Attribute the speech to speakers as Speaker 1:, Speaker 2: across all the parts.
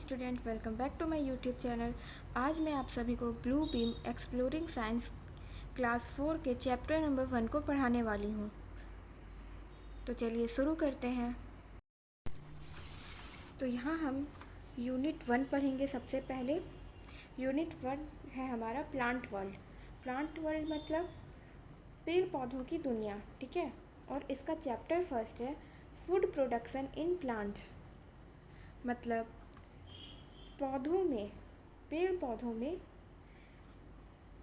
Speaker 1: Student, welcome back to my YouTube channel. आज मैं आप सभी को blue beam exploring science class 4 के चैप्टर नंबर 1 को पढ़ाने वाली हूँ। तो चलिए शुरू करते हैं। तो यहाँ हम यूनिट 1 पढ़ेंगे। सबसे पहले यूनिट 1 है हमारा प्लांट वर्ल्ड। प्लांट वर्ल्ड मतलब पेड़ पौधों की दुनिया, ठीक है। और इसका चैप्टर फर्स्ट है फूड प्रोडक्शन इन प्लांट्स, मतलब पौधों में, पेड़ पौधों में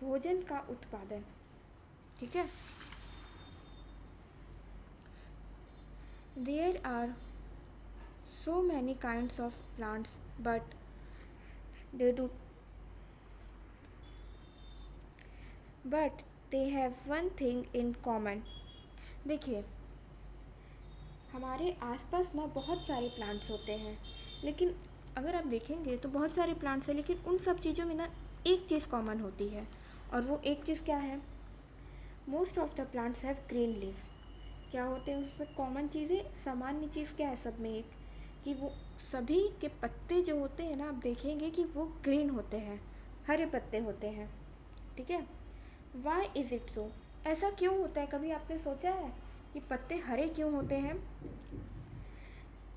Speaker 1: भोजन का उत्पादन, ठीक है। There are so many kinds of plants but they have one thing in common. देखिए, हमारे आसपास ना बहुत सारे प्लांट्स होते हैं, लेकिन अगर आप देखेंगे तो बहुत सारे प्लांट्स हैं, लेकिन उन सब चीज़ों में ना एक चीज़ कॉमन होती है। और वो एक चीज़ क्या है? Most of the plants have green leaves. क्या होते हैं उसमें कॉमन चीज़ें? सामान्य चीज़ क्या है सब में एक, कि वो सभी के पत्ते जो होते हैं ना, आप देखेंगे कि वो ग्रीन होते हैं, हरे पत्ते होते हैं, ठीक है। Why is it so? ऐसा क्यों होता है? कभी आपने सोचा है कि पत्ते हरे क्यों होते हैं?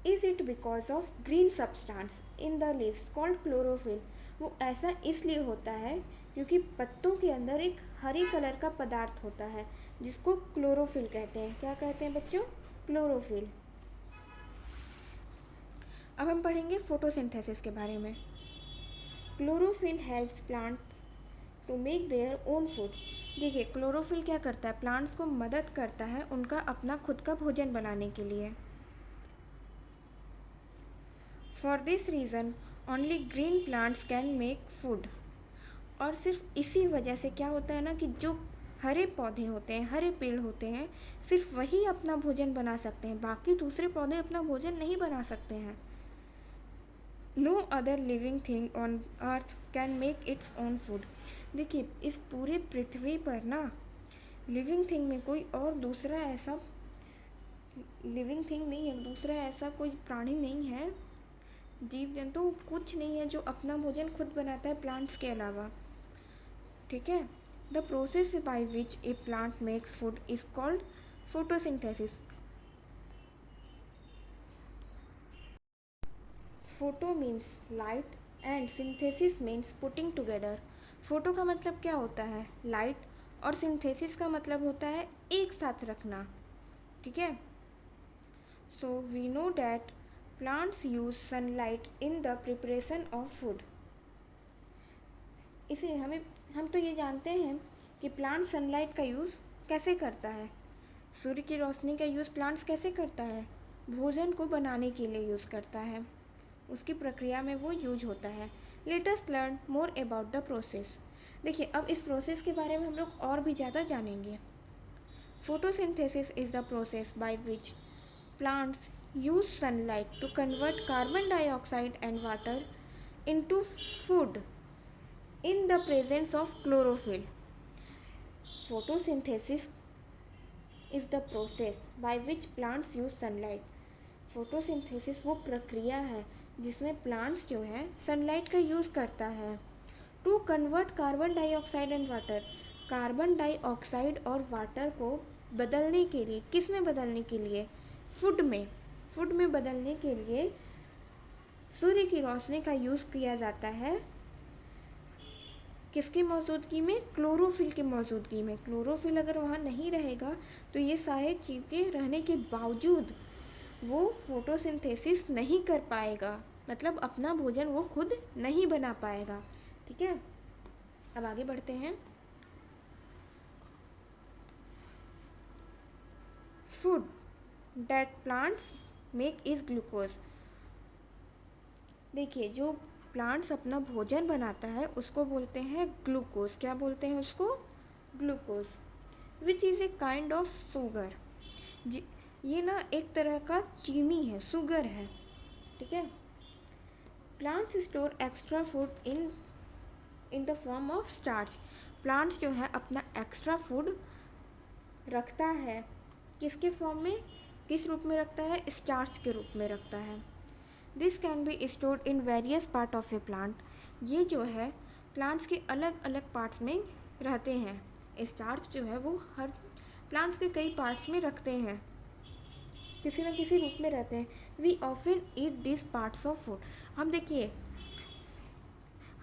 Speaker 1: Is it because of green substance in the leaves called chlorophyll? वो ऐसा इसलिए होता है क्योंकि पत्तों के अंदर एक हरी कलर का पदार्थ होता है जिसको क्लोरोफिल कहते हैं। क्या कहते हैं बच्चों? क्लोरोफिल। अब हम पढ़ेंगे फोटोसिंथेसिस के बारे में। Chlorophyll helps plant to make their own food. देखिए, क्लोरोफिल क्या करता है? प्लांट्स को मदद करता है उनका अपना खुद का भोजन बनाने के लिए। For this reason only green plants can make food. और सिर्फ इसी वजह से क्या होता है ना, कि जो हरे पौधे होते हैं, हरे पेड़ होते हैं, सिर्फ वही अपना भोजन बना सकते हैं, बाकी दूसरे पौधे अपना भोजन नहीं बना सकते हैं। No other living thing on earth can make its own food. देखिए, इस पूरे पृथ्वी पर ना लिविंग थिंग में कोई और दूसरा ऐसा लिविंग थिंग नहीं है, दूसरा ऐसा कोई प्राणी नहीं है, जीव जंतु कुछ नहीं है जो अपना भोजन खुद बनाता है प्लांट्स के अलावा, ठीक है। The process by which A plant makes food is called photosynthesis. Photo means light and synthesis means putting together. Photo का मतलब क्या होता है? लाइट, और सिंथेसिस का मतलब होता है एक साथ रखना, ठीक है। So we know that plants use sunlight in the preparation of food. इसलिए हम तो ये जानते हैं कि प्लांट सनलाइट का यूज़ कैसे करता है। सूर्य की रोशनी का यूज़ प्लांट्स कैसे करता है? भोजन को बनाने के लिए यूज़ करता है, उसकी प्रक्रिया में वो यूज होता है। Let us learn more about the process. देखिए, अब इस प्रोसेस के बारे में हम लोग और भी ज़्यादा जानेंगे। Photosynthesis is the process by which plants use sunlight to convert carbon dioxide and water into food in the presence of chlorophyll. Photosynthesis is the process by which plants use sunlight. Photosynthesis वो प्रक्रिया है जिसमें plants जो है sunlight का use करता है to convert carbon dioxide and water. Carbon dioxide और वाटर को बदलने के लिए, किस में बदलने के लिए? फूड में बदलने के लिए सूर्य की रोशनी का यूज़ किया जाता है। किसकी मौजूदगी में? क्लोरोफिल की मौजूदगी में। क्लोरोफिल अगर वहाँ नहीं रहेगा तो ये सारे चीज़ें रहने के बावजूद वो फोटोसिंथेसिस नहीं कर पाएगा, मतलब अपना भोजन वो खुद नहीं बना पाएगा, ठीक है। अब आगे बढ़ते हैं। Food that plants make is glucose. देखिए, जो प्लांट्स अपना भोजन बनाता है उसको बोलते हैं ग्लूकोज। क्या बोलते हैं उसको? Glucose. Which is a kind of sugar. ये ना एक तरह का चीनी है, शुगर है, ठीक है। Plants store extra food in the form of starch. Plants जो है अपना एक्स्ट्रा फूड रखता है, किसके फॉर्म में, किस रूप में रखता है? स्टार्च के रूप में रखता है। This can be stored in various part of a plant. ये जो है प्लांट्स के अलग अलग पार्ट्स में रहते हैं। स्टार्च जो है वो हर प्लांट्स के कई पार्ट्स में रखते हैं, किसी न किसी रूप में रहते हैं। We often eat this parts of food. हम देखिए,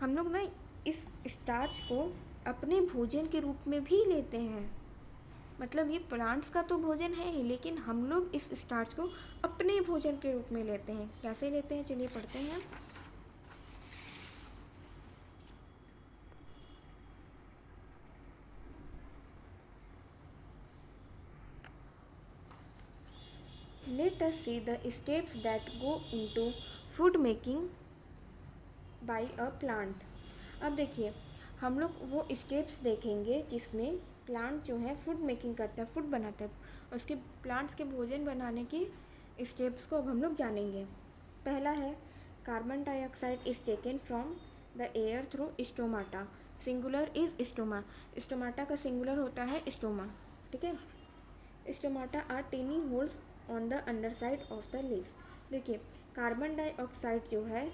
Speaker 1: हम लोग ना इस स्टार्च को अपने भोजन के रूप में भी लेते हैं। मतलब ये प्लांट्स का तो भोजन है ही, लेकिन हम लोग इस स्टार्च को अपने भोजन के रूप में लेते हैं। कैसे लेते हैं, चलिए पढ़ते हैं। Let us see the steps that go into food making by a plant। अब देखिए, हम लोग वो स्टेप्स देखेंगे जिसमें प्लांट जो है फूड मेकिंग करता है, फूड बनाता है। उसके प्लांट्स के भोजन बनाने के स्टेप्स को अब हम लोग जानेंगे। पहला है carbon dioxide is taken from the air through stomata. Singular is stoma. Stomata का सिंगुलर होता है स्टोमा। ठीक है। Stomata are tiny holes on the under side of the leaves. देखिए, कार्बन डाइऑक्साइड जो है,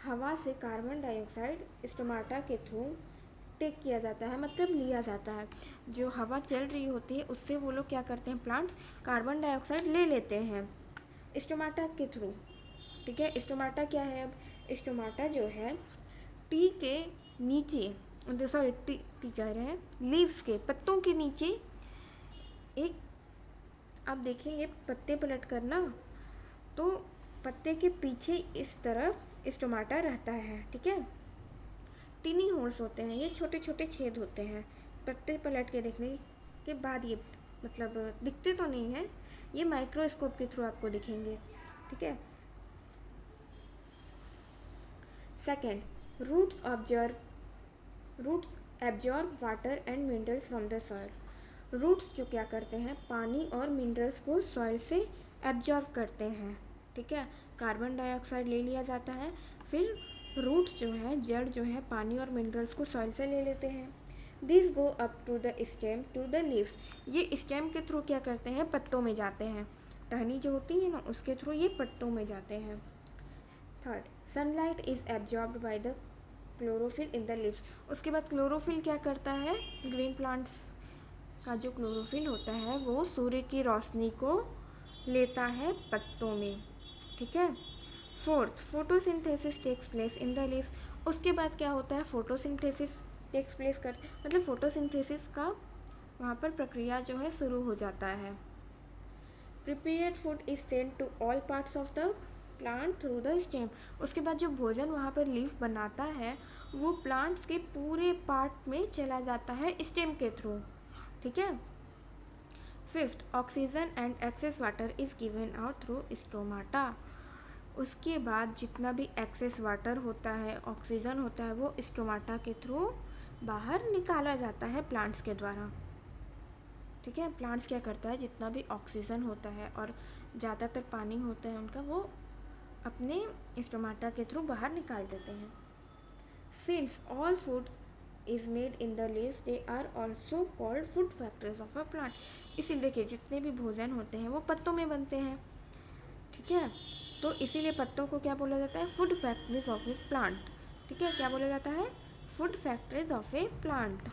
Speaker 1: हवा से कार्बन डाइऑक्साइड स्टोमाटा के थ्रू टेक किया जाता है, मतलब लिया जाता है। जो हवा चल रही होती है उससे वो लोग क्या करते हैं, प्लांट्स कार्बन डाइऑक्साइड ले लेते हैं स्टोमाटा के थ्रू। ठीक है। स्टोमाटा क्या है, अब स्टोमाटा जो है टी के नीचे, सॉरी टी कह रहे हैं, लीव्स के पत्तों के नीचे एक, आप देखेंगे पत्ते पलट कर ना, तो पत्ते के पीछे इस तरफ स्टोमाटा रहता है। ठीक है। टिनी होल्स होते हैं, ये छोटे छोटे छेद होते हैं। पत्ते पलट के देखने के बाद ये, मतलब दिखते तो नहीं है, ये माइक्रोस्कोप के थ्रू आपको दिखेंगे। ठीक है। Second, roots absorb water and minerals from the soil. Roots जो क्या करते हैं, पानी और मिनरल्स को सॉइल से एब्जॉर्ब करते हैं। ठीक है। कार्बन डाइऑक्साइड ले लिया जाता है, फिर रूट्स जो है, जड़ जो है, पानी और मिनरल्स को सॉइल से ले लेते हैं। This go up to the stem to the leaves. ये स्टेम के थ्रू क्या करते हैं, पत्तों में जाते हैं। टहनी जो होती है ना, उसके थ्रू ये पत्तों में जाते हैं। Third, sunlight is absorbed by the chlorophyll in the leaves. उसके बाद क्लोरोफिल क्या करता है, ग्रीन प्लांट्स का जो क्लोरोफिल होता है वो सूर्य की रोशनी को लेता है पत्तों में। ठीक है। Fourth, photosynthesis takes place in the leaves. उसके बाद क्या होता है, फोटोसिंथेसिस टेक्स प्लेस कर, मतलब फोटोसिंथेसिस का वहाँ पर प्रक्रिया जो है शुरू हो जाता है। Prepared food is sent to all parts of the plant through the stem. उसके बाद जो भोजन वहाँ पर लीफ बनाता है वो प्लांट्स के पूरे पार्ट में चला जाता है स्टेम के थ्रू। ठीक है। Fifth, oxygen and excess water is given out through stomata. उसके बाद जितना भी एक्सेस वाटर होता है, ऑक्सीजन होता है, वो स्टोमाटा के थ्रू बाहर निकाला जाता है प्लांट्स के द्वारा। ठीक है। प्लांट्स क्या करता है, जितना भी ऑक्सीजन होता है और ज़्यादातर पानी होता है उनका, वो अपने स्टोमाटा के थ्रू बाहर निकाल देते हैं। Since all food is made in the leaves, they are also called food factories of a plant. इसीलिए देखिए, जितने भी भोजन होते हैं वो पत्तों में बनते हैं। ठीक है। तो इसीलिए पत्तों को क्या बोला जाता है, food factories of a plant. ठीक है। क्या बोला जाता है, food factories of a plant.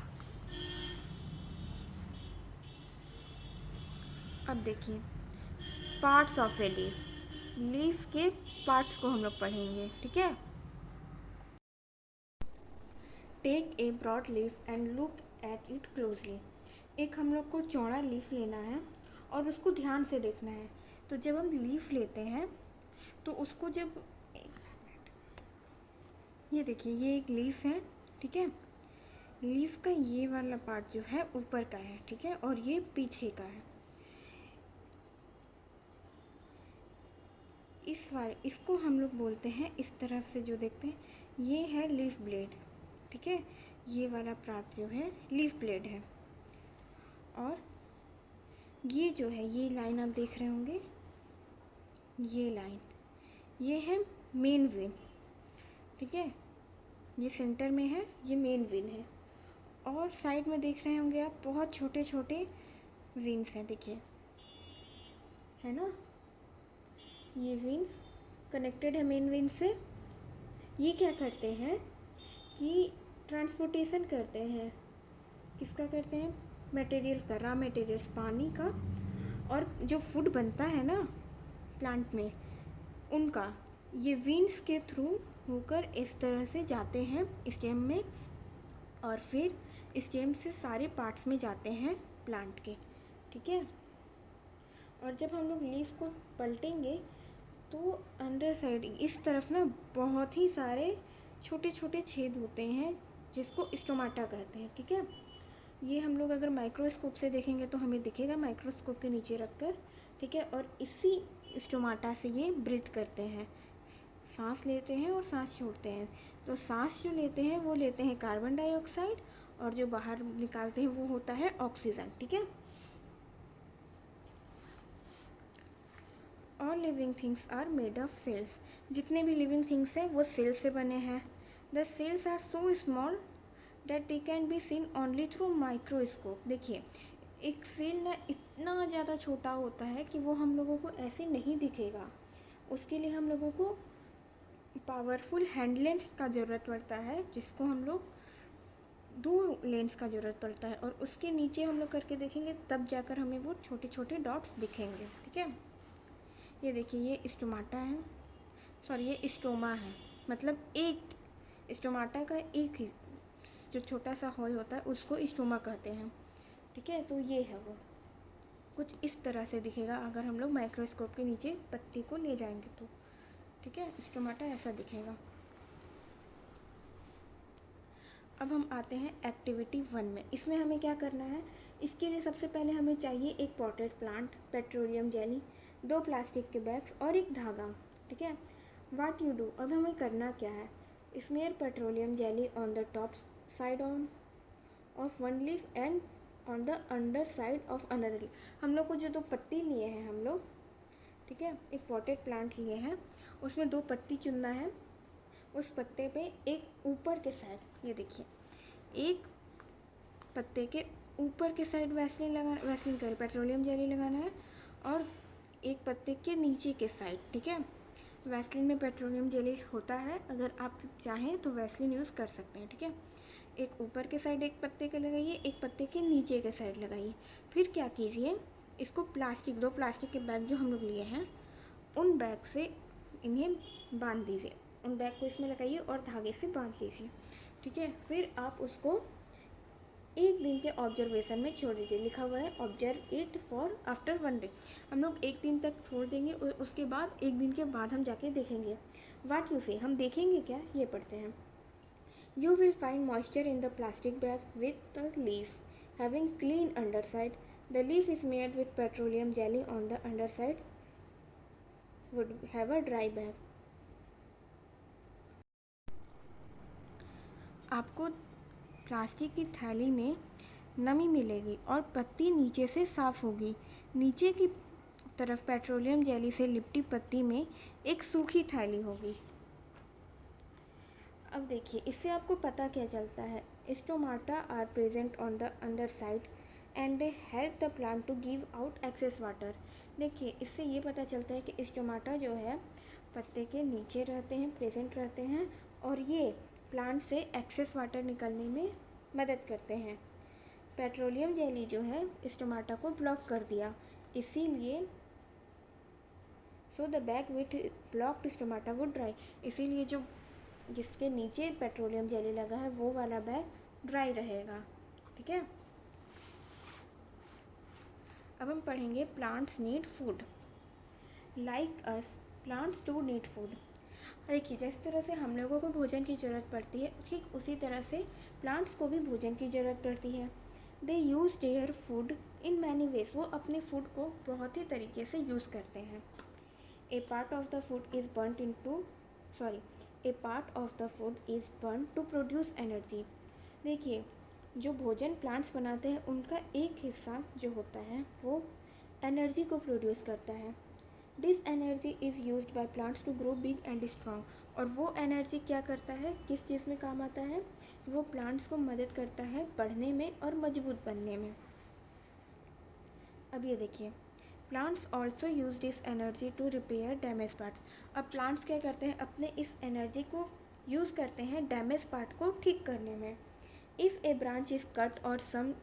Speaker 1: अब देखिए, parts of a leaf. Leaf के पार्ट्स को हम लोग पढ़ेंगे। ठीक है। Take a broad leaf and look at it closely. एक हम लोग को चौड़ा लीफ लेना है और उसको ध्यान से देखना है। तो जब हम लीफ लेते हैं तो उसको जब, ये देखिए, ये एक लीफ है। ठीक है। लीफ का ये वाला पार्ट जो है ऊपर का है। ठीक है। और ये पीछे का है। इसको हम लोग बोलते हैं, इस तरफ से जो देखते हैं ये है लीफ ब्लेड। ठीक है। ये वाला पार्ट जो है लीफ ब्लेड है। और ये जो है, ये लाइन आप देख रहे होंगे, ये लाइन, ये है मेन वेन। ठीक है। ये सेंटर में है, ये मेन वेन है। और साइड में देख रहे होंगे आप, बहुत छोटे छोटे वेन्स हैं, देखिए, है ना। ये वेन्स कनेक्टेड है मेन वेन से। ये क्या करते हैं कि ट्रांसपोर्टेशन करते हैं। किसका करते हैं? मटेरियल का, रॉ मटेरियल्स पानी का, और जो फूड बनता है ना प्लांट में उनका, ये वेन्स के थ्रू होकर इस तरह से जाते हैं स्टेम में, और फिर स्टेम से सारे पार्ट्स में जाते हैं प्लांट के। ठीक है। और जब हम लोग लीफ को पलटेंगे तो अंदर साइड इस तरफ ना बहुत ही सारे छोटे छोटे छेद होते हैं जिसको स्टोमाटा कहते हैं। ठीक है। ये हम लोग अगर माइक्रोस्कोप से देखेंगे तो हमें दिखेगा माइक्रोस्कोप के नीचे रखकर। ठीक है। और इसी स्टोमाटा से ये ब्रीथ करते हैं, सांस लेते हैं और सांस छोड़ते हैं। तो सांस जो लेते हैं वो लेते हैं कार्बन डाइऑक्साइड, और जो बाहर निकालते हैं वो होता है ऑक्सीजन। ठीक है। All living things are made of cells. जितने भी लिविंग थिंग्स हैं वो सेल से बने हैं। The cells are so small that they can be seen only through microscope. देखिए, एक सेल ना इतना ज़्यादा छोटा होता है कि वो हम लोगों को ऐसे नहीं दिखेगा। उसके लिए हम लोगों को पावरफुल हैंड लेंस का ज़रूरत पड़ता है, जिसको हम लोग 2 लेंस का ज़रूरत पड़ता है, और उसके नीचे हम लोग करके देखेंगे तब जाकर हमें वो छोटे छोटे डॉट्स दिखेंगे। ठीक है। ये देखिए, ये स्टोमाटा है, सॉरी ये स्टोमा है, मतलब एक स्टोमाटा का एक ही जो छोटा सा हॉल होता है उसको स्टोमा कहते हैं। ठीक है। तो ये है वो कुछ इस तरह से दिखेगा अगर हम लोग माइक्रोस्कोप के नीचे पत्ती को ले जाएंगे तो। ठीक है। स्टोमाटा ऐसा दिखेगा। अब हम आते हैं एक्टिविटी 1 में। इसमें हमें क्या करना है? इसके लिए सबसे पहले हमें चाहिए एक potted plant, petroleum jelly, 2 plastic के बैग्स और एक धागा। ठीक है। व्हाट यू डू, अब हमें करना क्या है? Smear petroleum jelly on the top side on off one leaf and on the under side of another leaf. हम लोग को जो 2 पत्ती लिए हैं हम लोग, ठीक है, एक पॉटेड प्लांट लिए हैं, उसमें 2 पत्ती चुनना है। उस पत्ते पे एक ऊपर के साइड, ये देखिए, एक पत्ते के ऊपर के साइड वैसलीन कर पेट्रोलियम जेली लगाना है, और एक पत्ते के नीचे के साइड। ठीक है। वैसलीन में पेट्रोलियम जेली होता है, अगर आप चाहें तो वैसलीन यूज़ कर सकते हैं। ठीक है। एक ऊपर के साइड एक पत्ते के लगाइए, एक पत्ते के नीचे के साइड लगाइए। फिर क्या कीजिए, इसको 2 प्लास्टिक के बैग जो हम लोग लिए हैं उन बैग से इन्हें बांध दीजिए। उन बैग को इसमें लगाइए और धागे से बांध लीजिए। ठीक है। फिर आप उसको 1 दिन के ऑब्जर्वेशन में छोड़ दीजिए। लिखा हुआ है observe it for after 1 day. हम लोग 1 दिन तक छोड़ देंगे और उसके बाद 1 दिन के बाद हम जाके देखेंगे। व्हाट यू से, हम देखेंगे क्या, ये पढ़ते हैं। You will find moisture in the plastic bag with the leaf having clean under side. The leaf is made with petroleum jelly on the under side would have a dry bag. आपको plastic की थैली में नमी मिलेगी और पत्ती नीचे से साफ़ होगी। नीचे की तरफ पेट्रोलियम जेली से लिपटी पत्ती में एक सूखी थैली होगी। अब देखिए, इससे आपको पता क्या चलता है? Stomata are present on the under side and they help the plant to give out excess water. देखिए, इससे ये पता चलता है कि स्टोमाटा जो है पत्ते के नीचे रहते हैं, प्रेजेंट रहते हैं, और ये प्लांट से एक्सेस वाटर निकलने में मदद करते हैं। पेट्रोलियम जेली जो है स्टोमाटा को ब्लॉक कर दिया, इसीलिए so the bag with blocked stomata would dry. इसीलिए जो जिसके नीचे पेट्रोलियम जेली लगा है वो वाला बैग ड्राई रहेगा। ठीक है। अब हम पढ़ेंगे plants need food like us, plants do need food. देखिए, जिस तरह से हम लोगों को भोजन की ज़रूरत पड़ती है, ठीक उसी तरह से प्लांट्स को भी भोजन की ज़रूरत पड़ती है। They use their food in many ways. वो अपने फूड को बहुत ही तरीके से यूज़ करते हैं। A part of the food is burn into a part of the food is burn to produce energy. देखिए, जो भोजन प्लांट्स बनाते हैं उनका एक हिस्सा जो होता है वो एनर्जी को प्रोड्यूस करता है। This energy is used by plants to grow big and strong. और वो एनर्जी क्या करता है, किस चीज़ में काम आता है? वो प्लांट्स को मदद करता है बढ़ने में और मजबूत बनने में। अब ये देखिए, plants also use this energy to repair damage parts. अब प्लांट्स क्या करते हैं, अपने इस एनर्जी को यूज़ करते हैं डैमेज पार्ट को ठीक करने में। If a branch is cut और some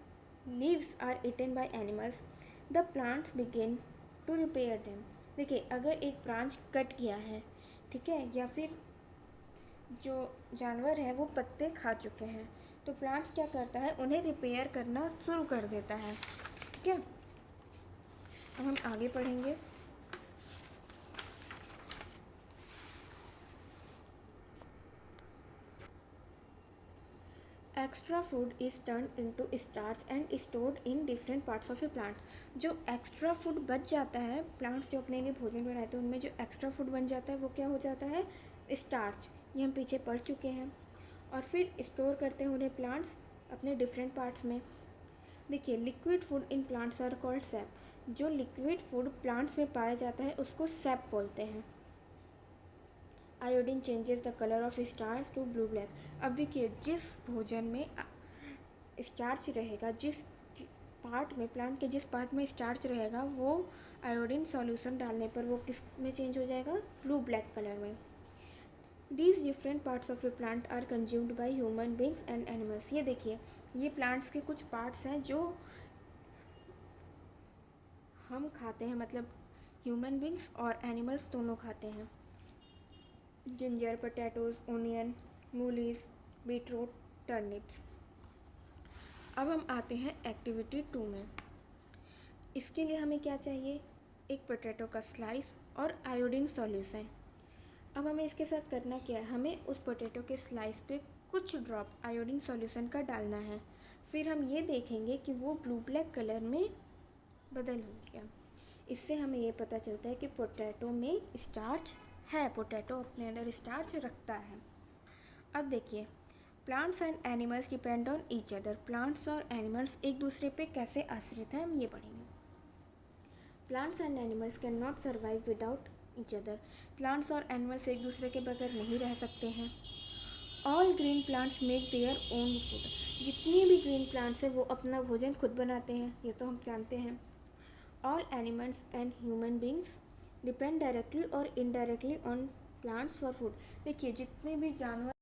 Speaker 1: leaves are eaten by animals, the plants begin to repair them. देखिए, अगर एक ब्रांच कट गया है, ठीक है, या फिर जो जानवर है वो पत्ते खा चुके हैं, तो प्लांट्स क्या करता है, उन्हें रिपेयर करना शुरू कर देता है। ठीक है, अब हम आगे पढ़ेंगे। Extra food is turn into starch and stored in different parts of a plant. जो एक्स्ट्रा फूड बच जाता है, प्लांट्स जो अपने लिए भोजन बनाते हैं उनमें जो एक्स्ट्रा फूड बन जाता है वो क्या हो जाता है, स्टार्च। ये हम पीछे पढ़ चुके हैं। और फिर स्टोर करते हैं उन्हें प्लांट्स अपने डिफरेंट पार्ट्स में। देखिए, liquid food in plants are called sap. जो लिक्विड फूड प्लांट्स में पाया जाता है उसको सैप बोलते हैं। Iodine changes the colour of starch to blue black. अब देखिए, जिस भोजन में स्टार्च रहेगा, जिस पार्ट में, प्लांट के जिस पार्ट में स्टार्च रहेगा, वो आयोडीन सॉल्यूशन डालने पर वो किस में चेंज हो जाएगा, ब्लू ब्लैक कलर में। These different parts of a plant are consumed by human beings and animals. ये देखिए, ये प्लांट्स के कुछ पार्ट्स हैं जो हम खाते हैं, मतलब ह्यूमन बींग्स और एनिमल्स दोनों खाते हैं। जिंजर, पोटैटोज, ओनियन, मूलीज, बीटरूट, टर्निप्स। अब हम आते हैं एक्टिविटी 2 में। इसके लिए हमें क्या चाहिए, एक पोटैटो का स्लाइस और आयोडीन सॉल्यूशन। अब हमें इसके साथ करना क्या है, हमें उस पोटैटो के स्लाइस पे कुछ ड्रॉप आयोडीन सॉल्यूशन का डालना है। फिर हम ये देखेंगे कि वो ब्लू ब्लैक कलर में बदल हो गया। इससे हमें ये पता चलता है कि पोटैटो में स्टार्च है, पोटैटो अपने अंदर स्टार्च रखता है। अब देखिए, plants and animals depend on each other. Plants और एनिमल्स एक दूसरे पे कैसे आश्रित हैं, हम ये पढ़ेंगे। Plants and animals can not survive without each other. Plants और एनिमल्स एक दूसरे के बगैर नहीं रह सकते हैं। All green plants make their own food. जितने भी ग्रीन प्लांट्स हैं वो अपना भोजन खुद बनाते हैं, ये तो हम जानते हैं। All animals and human beings depend directly और indirectly on plants for food. देखिए, जितने भी जानवर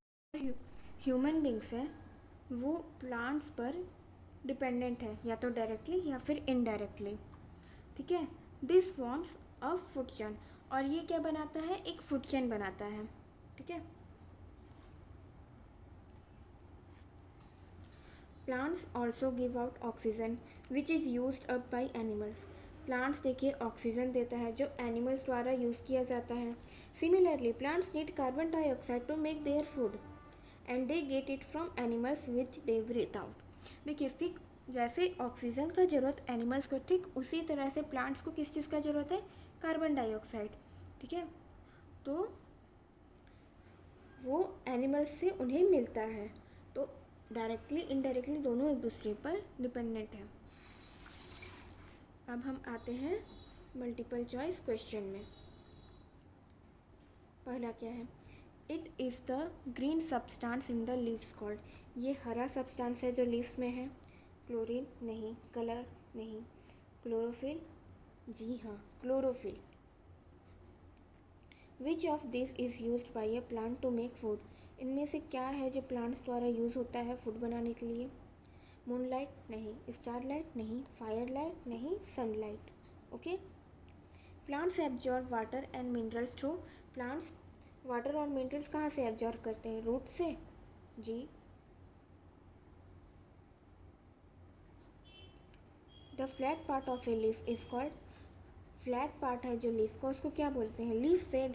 Speaker 1: ह्यूमन बींग्स हैं वो प्लांट्स पर डिपेंडेंट है, या तो डायरेक्टली या फिर इनडायरेक्टली। ठीक है, this forms a food chain. और ये क्या बनाता है, एक फूड चेन बनाता है। ठीक है, plants also give out oxygen which is used up by animals. Plants देखिए ऑक्सीजन देता है जो एनिमल्स द्वारा यूज़ किया जाता है। Similarly plants need carbon dioxide to make their food and they get it from animals which they breathe out. देखिए, ठीक जैसे ऑक्सीजन का ज़रूरत एनिमल्स को, ठीक उसी तरह से प्लांट्स को किस चीज़ का ज़रूरत है, कार्बन डाइऑक्साइड। ठीक है, तो वो एनिमल्स से उन्हें मिलता है। तो डायरेक्टली इनडायरेक्टली दोनों एक दूसरे पर डिपेंडेंट हैं। अब हम आते हैं मल्टीपल चॉइस क्वेश्चन में। पहला क्या है, it is the green substance in the leaves called. ये हरा सब्सटेंस है जो लीव्स में है। क्लोरीन नहीं, कलर नहीं, क्लोरोफिल, जी हाँ chlorophyll. Which of this is used by a plant to make food. इनमें से क्या है जो प्लांट्स द्वारा यूज़ होता है फूड बनाने के लिए। मूनलाइट नहीं, स्टारलाइट नहीं, फायरलाइट नहीं, sunlight. Okay, plants absorb water and minerals through. Plants water और मिनरल्स कहाँ से एब्जॉर्ब करते हैं, रूट से, जी। The flat part of a leaf is called, flat part है जो लीफ का उसको क्या बोलते हैं, लीफ वेन,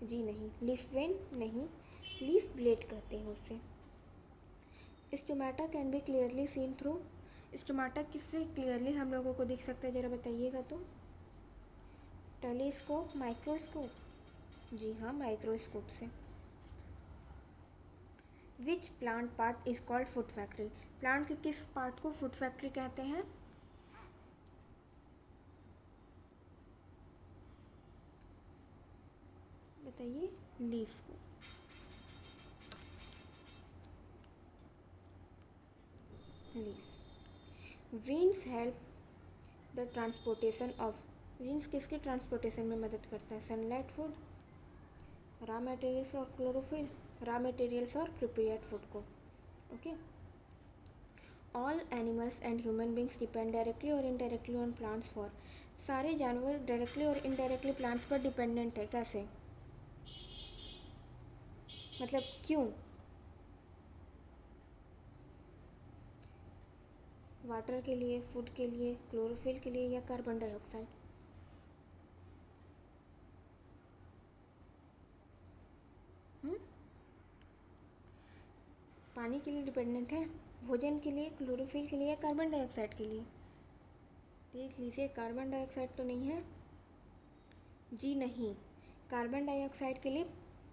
Speaker 1: जी नहीं, लीफ वेन नहीं, लीफ ब्लेड कहते हैं उससे। Stomata can be clearly seen through. Stomata किससे क्लियरली हम लोगों को दिख सकता है, ज़रा बताइएगा तो। टेलीस्कोप, माइक्रोस्कोप, जी हाँ माइक्रोस्कोप से। Which plant part is called food factory. Plant के किस पार्ट को फूड फैक्ट्री कहते हैं, बताइए, लीफ को। Leaf. Veins help the transportation of wings किसके ट्रांसपोर्टेशन में मदद करता है? सनलाइट, फूड, रॉ मटेरियल्स और क्लोरोफिल, रॉ मटेरियल्स और प्रिपेयर्ड फूड को। Okay. All animals and human beings depend directly और इनडायरेक्टली ऑन प्लांट्स फॉर। सारे जानवर डायरेक्टली और इनडायरेक्टली प्लांट्स पर डिपेंडेंट है। कैसे? मतलब क्यों? वाटर के लिए, फूड के लिए, क्लोरोफिल के लिए या कार्बन डाइऑक्साइड? पानी के लिए डिपेंडेंट है, भोजन के लिए, क्लोरोफिल के लिए या कार्बन डाइऑक्साइड के लिए? देख लीजिए, कार्बन डाइऑक्साइड तो नहीं है जी, नहीं। कार्बन डाइऑक्साइड के लिए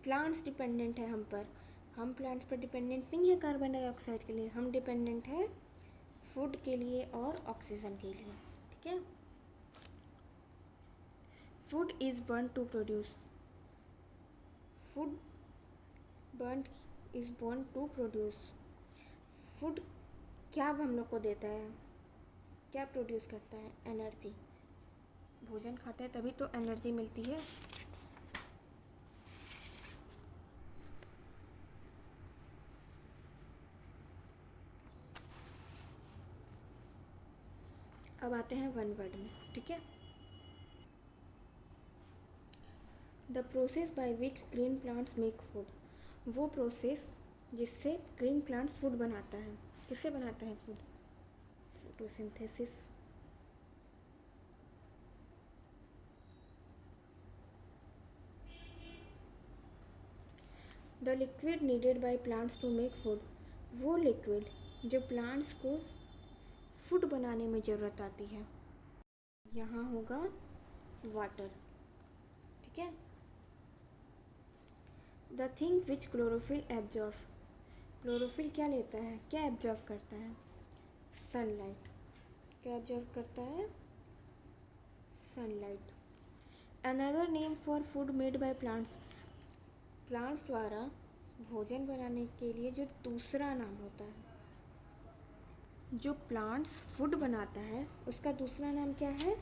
Speaker 1: प्लांट्स डिपेंडेंट है हम पर, हम प्लांट्स पर डिपेंडेंट नहीं है कार्बन डाइऑक्साइड के लिए। हम डिपेंडेंट है फूड के लिए और ऑक्सीजन के लिए। ठीक है। Food is burn to produce, food burn is burn to produce. Food क्या हम लोग को देता है, क्या प्रोड्यूस करता है? एनर्जी। भोजन खाते हैं तभी तो एनर्जी मिलती है। अब आते हैं वन वर्ड में। ठीक है। The process by which green plants make food, वो प्रोसेस जिससे ग्रीन प्लांट्स फूड बनाता है। किससे बनाता है food? Photosynthesis. The liquid needed by plants to make food, वो लिक्विड जो प्लांट्स को फूड बनाने में ज़रूरत आती है। यहाँ होगा वाटर। ठीक है। The thing which chlorophyll absorb, chlorophyll क्या लेता है, क्या एब्जॉर्व करता है? सनलाइट। क्या एब्जॉर्व करता है? Sunlight. Another name for food made by plants, plants द्वारा भोजन बनाने के लिए जो दूसरा नाम होता है, जो प्लांट्स फूड बनाता है उसका दूसरा नाम क्या है?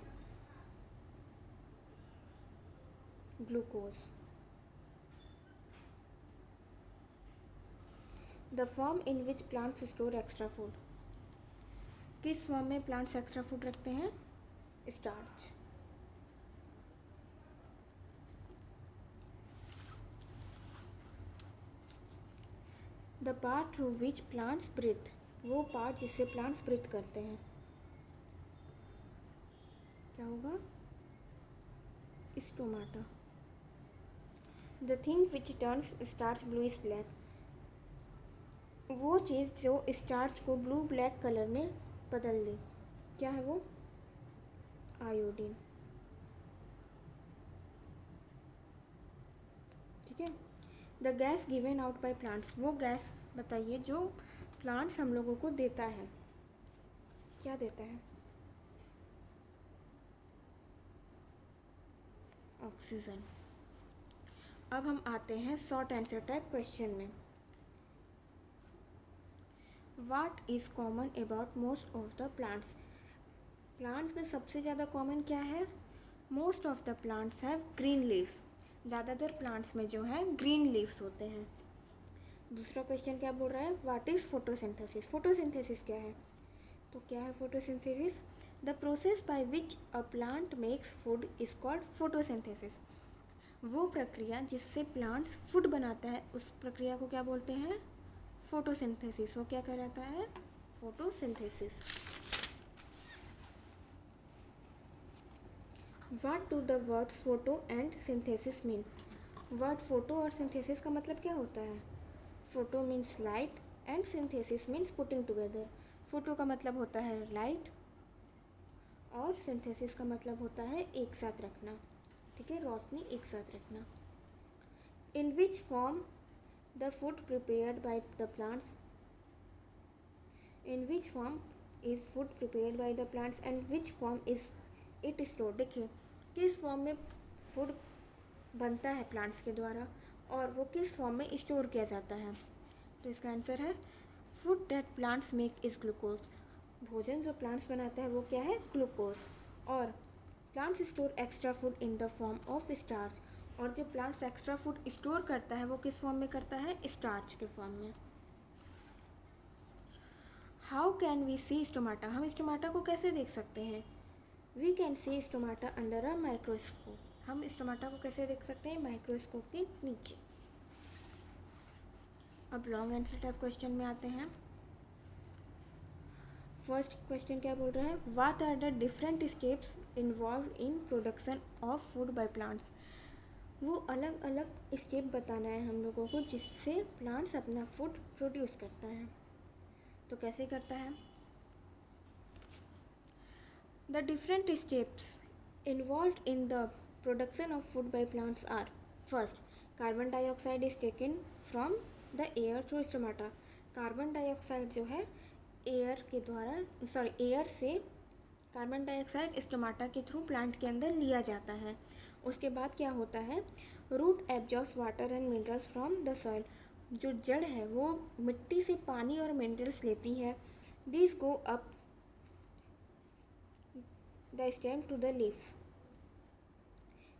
Speaker 1: Glucose. The form in which plants store extra food, किस फॉर्म में प्लांट्स एक्स्ट्रा फूड रखते हैं? Starch. The part through which plants breathe, वो पार्ट जिससे प्लांट्स ब्रीथ करते हैं, क्या होगा? Stomata. The thing which turns starch blue is black, वो चीज़ जो स्टार्च को ब्लू ब्लैक कलर में बदल दे, क्या है वो? आयोडीन। ठीक है। The gas given out by plants, वो गैस बताइए जो प्लांट्स हम लोगों को देता है, क्या देता है? ऑक्सीजन। अब हम आते हैं शॉर्ट आंसर टाइप क्वेश्चन में। What is common about most of the plants, plants में सबसे ज़्यादा कॉमन क्या है? Most of the plants have green leaves, ज़्यादातर प्लांट्स में जो है ग्रीन लीव्स होते हैं। दूसरा क्वेश्चन क्या बोल रहा है? व्हाट इज़ फोटोसिंथेसिस, फोटोसिंथेसिस क्या है? तो क्या है photosynthesis? The process by which a plant makes food is called photosynthesis, वो प्रक्रिया जिससे प्लांट्स फूड बनाता है उस प्रक्रिया को क्या बोलते हैं? फोटोसिंथेसिस। वो क्या कहलाता है? Photosynthesis. What do the words photo and synthesis mean, word photo और सिंथेसिस का मतलब क्या होता है? Photo means light and synthesis means putting together. Photo का मतलब होता है लाइट और सिंथेसिस का मतलब होता है एक साथ रखना। ठीक है, रोशनी एक साथ रखना। In which form the food prepared by the plants, in which form is food prepared by the plants and which form is it store, देखिए किस फॉर्म में फूड बनता है प्लांट्स के द्वारा और वो किस फॉर्म में स्टोर किया जाता है। तो इसका आंसर है food that plants make is glucose, भोजन जो प्लांट्स बनाता है वो क्या है? ग्लूकोज। और plants store extra food in the form of starch, और जो प्लांट्स एक्स्ट्रा फूड स्टोर करता है वो किस फॉर्म में करता है, स्टार्च के फॉर्म में। How can we see stomata, हम स्टोमाटा को कैसे देख सकते हैं, we can see stomata under a microscope, हम स्टोमाटा को कैसे देख सकते हैं, माइक्रोस्कोप के नीचे। अब लॉन्ग आंसर टाइप क्वेश्चन में आते हैं। फर्स्ट क्वेश्चन क्या बोल रहा है, what are the different steps involve in production of food by plants, वो अलग अलग स्टेप बताना है हम लोगों को जिससे प्लांट्स अपना फूड प्रोड्यूस करता है। तो कैसे करता है, the different steps involve in the production of food by plants are, first carbon dioxide is taken from the air through stomata, carbon dioxide जो है एयर से कार्बन डाइऑक्साइड स्टोमाटा के थ्रू प्लांट के अंदर लिया जाता है। उसके बाद क्या होता है, root absorbs water and minerals from the soil, जो जड़ है वो मिट्टी से पानी और मिनरल्स लेती है। This go up the stem to the leaves,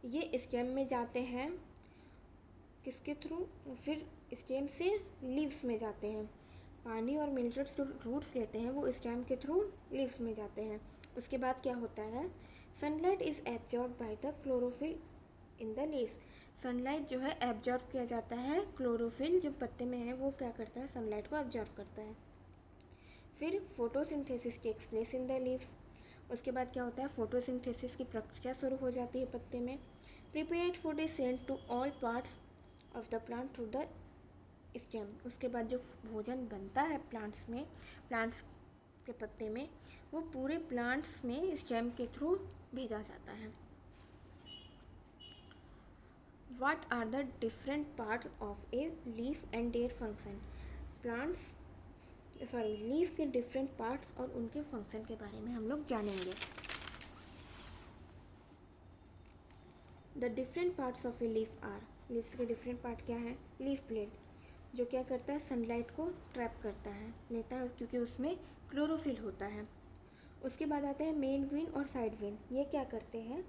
Speaker 1: ये स्टेम में जाते हैं किसके थ्रू, फिर स्टेम से लीव्स में जाते हैं। पानी और मिनरल्स जो रूट्स लेते हैं वो स्टेम के थ्रू लीव्स में जाते हैं। उसके बाद क्या होता है, sunlight is absorb by the chlorophyll in the leaves, sunlight जो है एब्जॉर्ब किया जाता है, क्लोरोफिल जो पत्ते में है वो क्या करता है, सनलाइट को एब्जॉर्ब करता है। फिर photosynthesis takes place in the leaves, उसके बाद क्या होता है, फोटोसिंथेसिस की प्रक्रिया शुरू हो जाती है पत्ते में। Prepared food is sent to all parts of the plant through the stem, उसके बाद जो भोजन बनता है प्लांट्स में, प्लांट्स के पत्ते में, वो पूरे प्लांट्स में स्टेम के थ्रू भेजा जाता है। What are the different parts of a leaf and their function, leaf के डिफरेंट पार्ट्स और उनके फंक्शन के बारे में हम लोग जानेंगे। The different parts of a leaf are, leaves के डिफरेंट पार्ट क्या है, लीफ ब्लेड जो क्या करता है, सनलाइट को ट्रैप करता है, लेता है क्योंकि उसमें क्लोरोफिल होता है। उसके बाद आते हैं मेन वेन और साइड वेन, ये क्या करते हैं,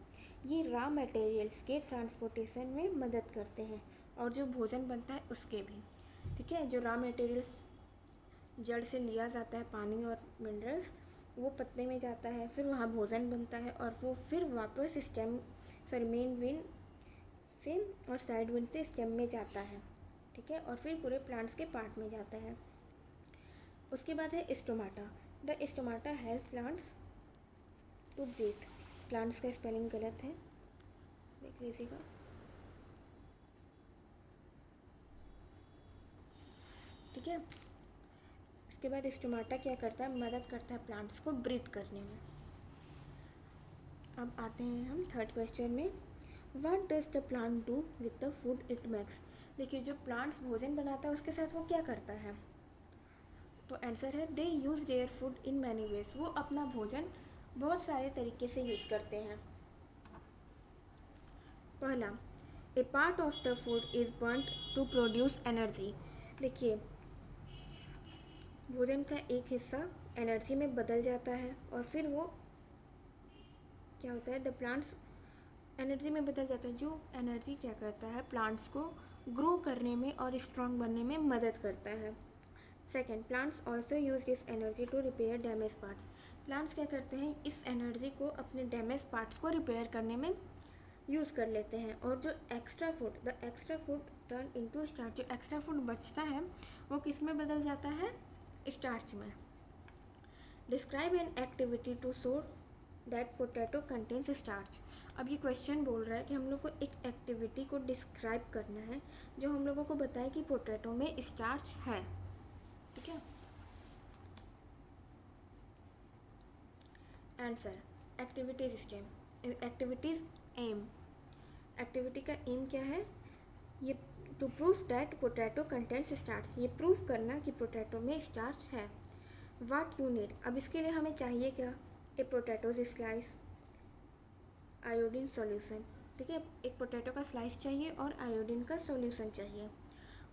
Speaker 1: ये रॉ मटेरियल्स के ट्रांसपोर्टेशन में मदद करते हैं और जो भोजन बनता है उसके भी, ठीक है। जो रॉ मटेरियल्स जड़ से लिया जाता है, पानी और मिनरल्स, वो पत्ते में जाता है, फिर वहाँ भोजन बनता है और वो फिर वापस मेन वेन से और साइड वेन से स्टेम में जाता है, ठीक है, और फिर पूरे प्लांट्स के पार्ट में जाता है। उसके बाद है stomata, the stomata help plants to breathe, plants का स्पेलिंग गलत है, देख लीजिएगा। ठीक है, उसके बाद स्टोमाटा क्या करता है, मदद करता है प्लांट्स को ब्रीथ करने में। अब आते हैं हम थर्ड क्वेश्चन में, what does the plant do with the food it makes, देखिए जो प्लांट्स भोजन बनाता है उसके साथ वो क्या करता है, तो आंसर है they use their food in many ways, वो अपना भोजन बहुत सारे तरीके से यूज़ करते हैं। पहला, a part of the food is burned to produce energy, देखिए भोजन का एक हिस्सा एनर्जी में बदल जाता है और फिर वो क्या होता है, द प्लांट्स एनर्जी में बदल जाता है, जो एनर्जी क्या करता है, प्लांट्स को ग्रो करने में और स्ट्रॉन्ग बनने में मदद करता है। Second, plants also use this energy to repair damage parts, plants क्या करते हैं, इस एनर्जी को अपने डैमेज पार्ट्स को रिपेयर करने में यूज़ कर लेते हैं। और जो extra food, the extra food turn into starch, जो एक्स्ट्रा फूड बचता है वो किस में बदल जाता है, स्टार्च में। Describe an activity to show that potato contains starch, अब ये क्वेश्चन बोल रहा है कि हम लोग को एक एक्टिविटी को डिस्क्राइब करना है जो हम लोगों को बताए कि पोटैटो में स्टार्च है, ठीक है। Answer, activities stem, activities aim, activity का एम क्या है, ये to prove that potato contains starch, ये प्रूव करना कि पोटैटो में स्टार्च है। व्हाट यू नीड, अब इसके लिए हमें चाहिए क्या, ए पोटैटोज स्लाइस, आयोडीन सॉल्यूशन, ठीक है, एक पोटैटो का स्लाइस चाहिए और आयोडीन का सॉल्यूशन चाहिए।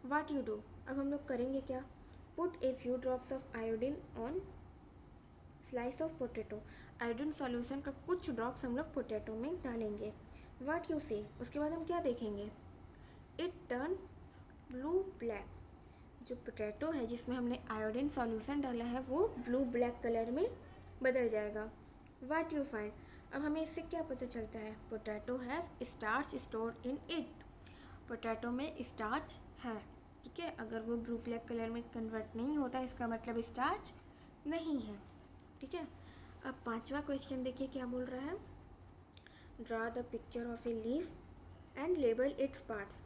Speaker 1: व्हाट यू डू, अब हम लोग करेंगे क्या, put a few drops of iodine on slice of potato, iodine solution का कुछ ड्रॉप्स हम लोग पोटैटो में डालेंगे। व्हाट यू सी, उसके बाद हम क्या देखेंगे, इट टर्न ब्लू ब्लैक, जो पोटैटो है जिसमें हमने आयोडीन सॉल्यूशन डाला है वो ब्लू ब्लैक कलर में बदल जाएगा। व्हाट यू फाइंड, अब हमें इससे क्या पता चलता है, potato has starch stored in it, potato में स्टार्च है, ठीक है। अगर वो ब्लू ब्लैक कलर में कन्वर्ट नहीं होता इसका मतलब स्टार्च नहीं है, ठीक है। अब पांचवा क्वेश्चन देखिए क्या बोल रहा है, draw the picture of a leaf and label its parts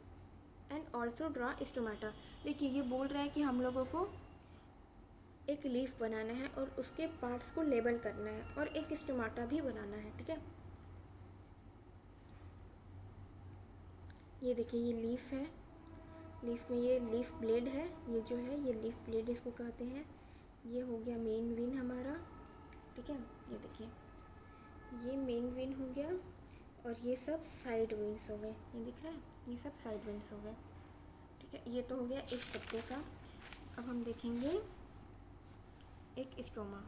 Speaker 1: and also draw stomata. देखिए ये बोल रहा है कि हम लोगों को एक लीफ बनाना है और उसके पार्ट्स को लेबल करना है और एक स्टोमेटा भी बनाना है, ठीक है। ये देखिए ये लीफ है, लीफ में ये लीफ ब्लेड है, ये जो है ये लीफ ब्लेड इसको कहते हैं। ये हो गया मेन विन हमारा, ठीक है। ये देखिए ये मेन विन हो गया और ये सब साइड विंग्स हो गए, ये दिख रहा है, ये सब साइड विंग्स हो गए, ठीक है। ये तो हो गया इस पत्ते का। अब हम देखेंगे एक स्टोमा,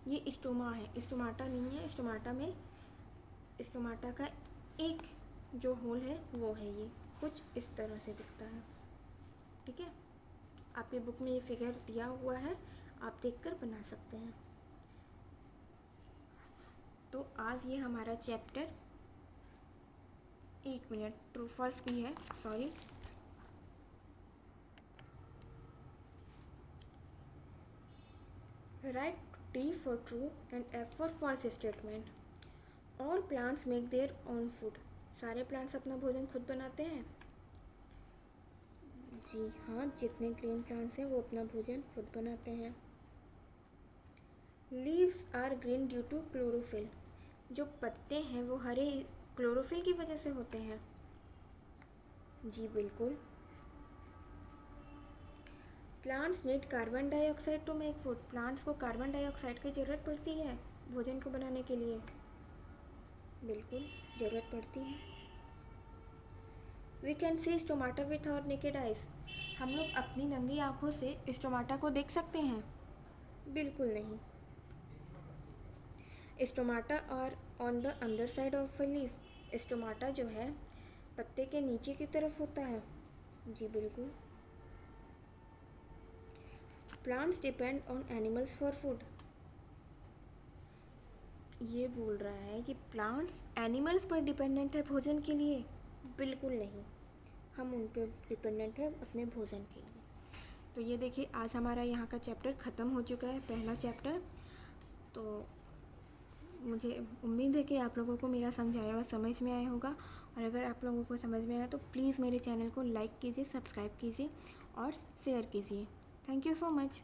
Speaker 1: ये स्टोमा है, स्टोमाटा नहीं है, स्टोमाटा में स्टोमाटा का एक जो होल है वो है, ये कुछ इस तरह से दिखता है, ठीक है। आपकी बुक में ये फिगर दिया हुआ है, आप देखकर बना सकते हैं। तो आज ये हमारा चैप्टर, एक मिनट, ट्रू फॉल्स भी है, sorry, write T for true and F for false statement. All plants make their own food, सारे प्लांट्स अपना भोजन खुद बनाते हैं। जी हाँ, जितने ग्रीन प्लांट्स हैं वो अपना भोजन खुद बनाते हैं। Leaves are green due to chlorophyll, जो पत्ते हैं वो हरे क्लोरोफिल की वजह से होते हैं। जी बिल्कुल। Plants need carbon dioxide to make food, plants को कार्बन डाइऑक्साइड की ज़रूरत पड़ती है भोजन को बनाने के लिए, बिल्कुल ज़रूरत पड़ती है। We can see stomata with our naked eyes, हम लोग अपनी नंगी आँखों से स्टोमाटा को देख सकते हैं, बिल्कुल नहीं। स्टोमाटा आर ऑन द अंदर side of a leaf, stomata जो है पत्ते के नीचे की तरफ होता है, जी बिल्कुल। Plants depend on animals for food, ये बोल रहा है कि प्लांट्स एनिमल्स पर डिपेंडेंट है भोजन के लिए, बिल्कुल नहीं, हम उन पर डिपेंडेंट है अपने भोजन के लिए। तो ये देखिए आज हमारा यहाँ का चैप्टर ख़त्म हो चुका है, पहला चैप्टर। तो मुझे उम्मीद है कि आप लोगों को मेरा समझाया हुआ समझ में आया होगा, और अगर आप लोगों को समझ में आया तो प्लीज़ मेरे चैनल को लाइक कीजिए, सब्सक्राइब कीजिए और शेयर कीजिए। Thank you so much.